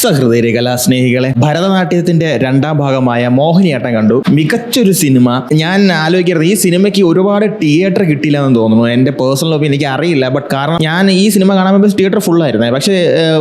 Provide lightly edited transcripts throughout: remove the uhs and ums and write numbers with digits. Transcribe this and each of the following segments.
സഹൃദയ കലാസ്നേഹികളെ, ഭരതനാട്യത്തിന്റെ രണ്ടാം ഭാഗമായ മോഹിനിയാട്ടം കണ്ടു. മികച്ചൊരു സിനിമ. ഞാൻ ആലോചിക്കുന്നത് ഈ സിനിമയ്ക്ക് ഒരുപാട് തിയേറ്റർ കിട്ടിയില്ലെന്ന് തോന്നുന്നു. എന്റെ പേഴ്സണൽ ഒപ്പീനിയൻ എനിക്ക് അറിയില്ല. ബട്ട് കാരണം ഞാൻ ഈ സിനിമ കാണാൻ പോകുമ്പോൾ തിയേറ്റർ ഫുൾ ആയിരുന്നേ. പക്ഷേ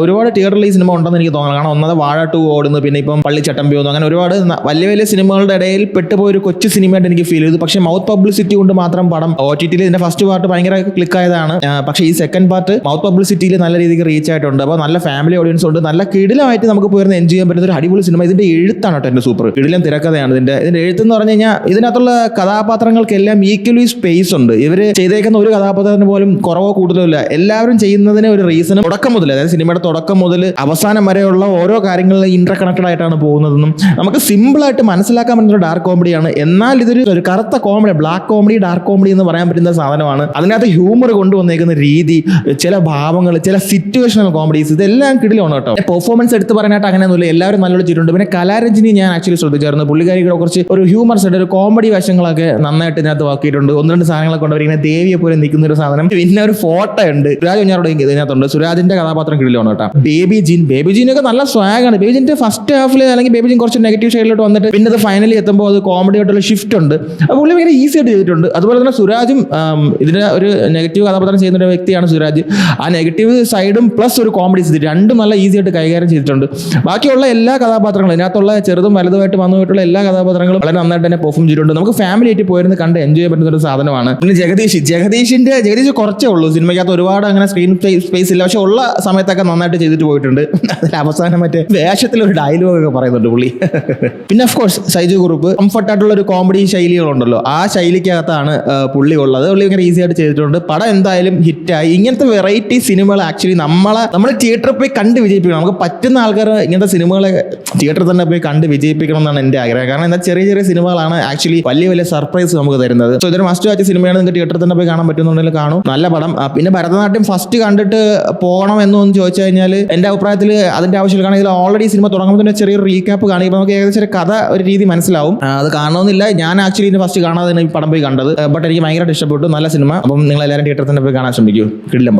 ഒരുപാട് തിയേറ്ററിൽ ഈ സിനിമ ഉണ്ടെന്ന് എനിക്ക് തോന്നുന്നു. കാരണം ഒന്നത് വാഴ 2 ഓടുന്നു, പിന്നെ ഇപ്പം പള്ളിച്ചട്ടമ്പി ഒന്നും, അങ്ങനെ ഒരുപാട് വലിയ വലിയ സിനിമകളുടെ ഇടയിൽ പെട്ടുപോയ ഒരു കൊച്ചു സിനിമയായിട്ട് എനിക്ക് ഫീൽ ചെയ്തു. പക്ഷേ മൗത്ത് പബ്ലിസിറ്റി കൊണ്ട് മാത്രം പടം OTT-ൽ ഇതിന്റെ ഫസ്റ്റ് പാർട്ട് ഭയങ്കര ക്ലിക്ക് ആയതാണ്. പക്ഷേ ഈ സെക്കൻഡ് പാർട്ട് മൗത്ത് പബ്ലിസിറ്റിയിൽ നല്ല രീതിക്ക് റീച്ച് ആയിട്ടുണ്ട്. അപ്പോൾ നല്ല ഫാമിലി ഓഡിയൻസ് ഉണ്ട്. നല്ല കിടിലമായിട്ട് നമുക്ക് പോയിരുന്ന് എൻജോയ് ചെയ്യാൻ പറ്റുന്ന ഒരു അടിപൊളി സിനിമ. ഇതിന്റെ എഴുത്താണ് കേട്ടോ എന്റെ സൂപ്പർ. കിടിലം തിരക്കഥയാണ് ഇതിന്റെ എഴുത്തെന്ന് പറഞ്ഞു കഴിഞ്ഞാൽ ഇതിനകത്തുള്ള കഥാപാത്രങ്ങൾക്കെല്ലാം ഈക്വലി സ്പേസ് ഉണ്ട്. ഇവര് ചെയ്തേക്കുന്ന ഒരു കഥാപാത്രത്തിന് പോലും കുറവോ കൂടുതലോ ഇല്ല. എല്ലാവരും ചെയ്യുന്നതിന് ഒരു റീസണും തുടക്കം മുതൽ, അതായത് സിനിമയുടെ തുടക്കം മുതൽ അവസാനം വരെയുള്ള ഓരോ കാര്യങ്ങളിൽ ഇന്റർ കണക്റ്റഡ് ആയിട്ടാണ് പോകുന്നതെന്നും നമുക്ക് സിമ്പിൾ ആയിട്ട് മനസ്സിലാക്കാൻ പറ്റുന്ന ഒരു ഡാർക്ക് കോമഡിയാണ്. എന്നാൽ ഇതൊരു കറുത്ത comedy, black comedy, dark comedy എന്ന് പറയാൻ പറ്റുന്ന സാധനമാണ്. അതിനകത്ത് ഹ്യൂമർ കൊണ്ടുവന്നേക്കുന്ന രീതി, ചില ഭാവങ്ങൾ, ചില സിറ്റുവേഷണൽ കോമഡീസ്, ഇതെല്ലാം കിടിലാണ് കേട്ടോ. പെർഫോമൻസ് എടുത്ത് പറയാനായിട്ട് അങ്ങനെയൊന്നുമില്ല, എല്ലാവരും നല്ലോണം ചെയ്തിട്ടുണ്ട്. പിന്നെ കലാരഞ്ജിനി ഞാൻ ആക്ച്വലി ശ്രദ്ധിച്ചായിരുന്നു. പുള്ളിക്കാരിയുടെ കുറച്ച് ഒരു ഹ്യൂമർ സൈഡ്, ഒരു കോമഡി വശങ്ങളൊക്കെ നന്നായിട്ട് ഇതിനകത്ത് വാക്കിയിട്ടുണ്ട്. 1-2 സാധനങ്ങളൊക്കെ കൊണ്ടുവരിങ്ങനെ ദേവിയെ പോലെ നിൽക്കുന്ന ഒരു സാധനം. പിന്നെ ഒരു ഫോട്ടോ ഉണ്ട്, സുരാജ് കുഞ്ഞാറോട് ഇതിനകത്തുണ്ട്. സുരാജിന്റെ കഥാപാത്രം കിടിലാണ് കേട്ടോ. ബേബി ജീനൊക്കെ നല്ല സ്വാഗാണ്. ബേബി ജീന്റെ ഫസ്റ്റ് ഹാഫിൽ അല്ലെങ്കിൽ ബേബി ജീൻ കുറച്ച് നെഗറ്റീവ് ഷെയ്ഡിലോട്ട് വന്നിട്ട് പിന്നെ അത് ഫൈനലി എത്തുമ്പോൾ അത് കോമഡി ആയിട്ടുള്ള ഷിഫ്റ്റ് ഉണ്ട്. അപ്പോൾ പുള്ളി ഭയങ്കര ഈസി ആയിട്ട് ചെയ്തിട്ടുണ്ട്. അതുപോലെ തന്നെ സുരാജും ഇതിന് ഒരു നെഗറ്റീവ് കഥാപാത്രം ചെയ്യുന്ന ഒരു വ്യക്തിയാണ് സുരാജ്. ആ നെഗറ്റീവ് സൈഡും പ്ലസ് ഒരു കോമഡി രണ്ടും നല്ല ഈസി ആയിട്ട് കൈകാര്യം ചെയ്തിട്ടുണ്ട്. ബാക്കിയുള്ള എല്ലാ കഥാപാത്രങ്ങളും, ഇതിനകത്തുള്ള ചെറുതും വലുതുമായിട്ട് വന്നുപോയിട്ടുള്ള എല്ലാ കഥാപാത്രങ്ങളും വളരെ നന്നായിട്ട് തന്നെ പെർഫോം ചെയ്തിട്ടുണ്ട്. നമുക്ക് ഫാമിലി ആയിട്ട് പോയിരുന്ന് കണ്ട് എൻജോയ് ചെയ്യാൻ പറ്റുന്ന ഒരു സാധനമാണ്. പിന്നെ ജഗദീഷ് കുറച്ചേ ഉള്ളൂ സിനിമയ്ക്കകത്ത്, ഒരുപാട് അങ്ങനെ സ്ക്രീൻ സ്പേസ് ഇല്ല. പക്ഷെ ഉള്ള സമയത്തൊക്കെ നന്നായിട്ട് ചെയ്തിട്ട് പോയിട്ടുണ്ട്. അതിൽ അവസാനം മറ്റേ വേഷത്തിൽ ഒരു ഡയലോഗ് ഒക്കെ പറയുന്നുണ്ട് പുള്ളി. പിന്നെ ഓഫ് കോഴ്സ് സൈജു കുറുപ്പ് കംഫർട്ടായിട്ടുള്ള ഒരു കോമഡി ശൈലികളുണ്ടല്ലോ, ആ ശൈലിക്കകത്താണ് പുള്ളി ഉള്ളത്. പുള്ളി ഭയങ്കര ഈസി ആയിട്ട് ചെയ്തിട്ടുണ്ട്. പടം എന്തായാലും ഹിറ്റായി. ഇങ്ങനത്തെ വെറൈറ്റി സിനിമകൾ ആക്ച്വലി നമ്മൾ തിയേറ്ററിൽ പോയി കണ്ട് വിജയിപ്പിക്കണം. നമുക്ക് പറ്റുന്ന ആൾക്കാർ ഇങ്ങനത്തെ സിനിമകളെ തിയേറ്ററിൽ തന്നെ പോയി കണ്ട് വിജയിപ്പിക്കണം എന്നാണ് എൻ്റെ ആഗ്രഹം. കാരണം എന്താ, ചെറിയ ചെറിയ സിനിമകളാണ് ആക്ച്വലി വലിയ വലിയ സർപ്രൈസ് നമുക്ക് തരുന്നത്. സോ ഇതൊരു മസ്റ്റ് വാച്ച് സിനിമയാണ്. നിങ്ങൾക്ക് തിയേറ്ററിൽ തന്നെ പോയി കാണാൻ പറ്റുന്നുണ്ടെങ്കിൽ കാണും. നല്ല പടം. പിന്നെ ഭരതനാട്യം ഫസ്റ്റ് കണ്ടിട്ട് പോകണം എന്നൊന്ന് ചോദിച്ചു കഴിഞ്ഞാൽ എൻ്റെ അഭിപ്രായത്തിൽ അതിന്റെ ആവശ്യമില്ല. കാരണം ഇതിൽ ഓൾറെഡി സിനിമ തുടങ്ങുമ്പോൾ തന്നെ ചെറിയൊരു റീക്യാപ്പ് കാണിക്കുമ്പോൾ നമുക്ക് ഏകദേശം ഒരു കഥ, ഒരു രീതി മനസ്സിലാവും. അത് കാണണമെന്നില്ല. ഞാൻ ആക്ച്വലി ഇതിന് ഫസ്റ്റ് കാണാതെ തന്നെ ഈ പടം പോയി കണ്ടത്. ബട്ട് എനിക്ക് ഭയങ്കരമായിട്ട് ഇഷ്ടപ്പെട്ടു. നല്ല സിനിമ. അപ്പം നിങ്ങൾ എല്ലാവരും തിയേറ്ററിൽ തന്നെ പോയി കാണാൻ ശ്രമിക്കൂ. കിടിലം.